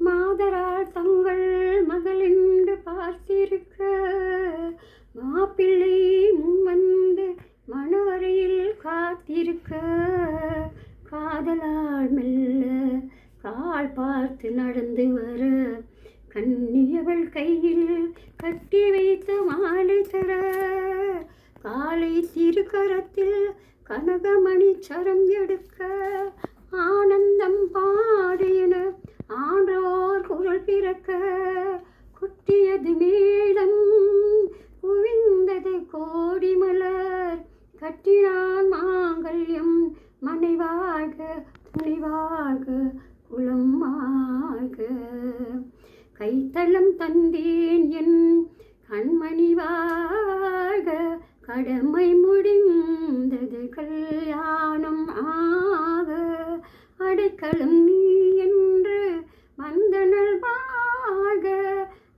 மாதரால் தங்கள் மகளென்று பார்த்திருக்க மாப்பிள்ளை முன்வந்து மணவரையில் காத்திருக்க காதலால் மெல்ல கால் பார்த்து நடந்து வர கண்ணியவள் கையில் கட்டி வைத்த மாலை தர காலை திருக்கரத்தில் கனகமணி சரம் எடுக்க ஆனந்தம் பாடியன ஆன்றோர் குரல் பிறக்க குட்டியது மேளம் குவிந்தது கோடி மலர் கட்டினான் மாங்கல்யம் மனைவாழ்க துணிவாழ்க குலம் வாழ்க கைத்தலம் தந்தேன் என் கண்மணி வாழ்க கடமை முடிந்தது கல்யாணம் ஆக அடைக்கலம் நீ என்று வந்தனள் வாழ்க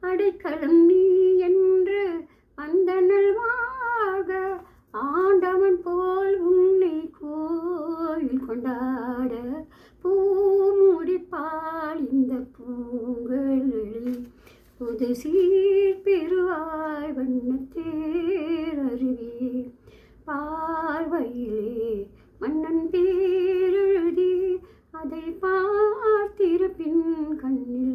அடைக்கலம் நீ என்று வந்தனள் வாழ்க ஆண்டவன் போல் உன்னை கோயில் கொண்டாட பூ முடிப்பால் இந்த பூங்கலில் புது சீர் பெருவாய் வண்ணத்தேரருவி பார்வையிலே மன்னன் பேரெழுதி அதை பார்த்திருப்பின் கண்ணில்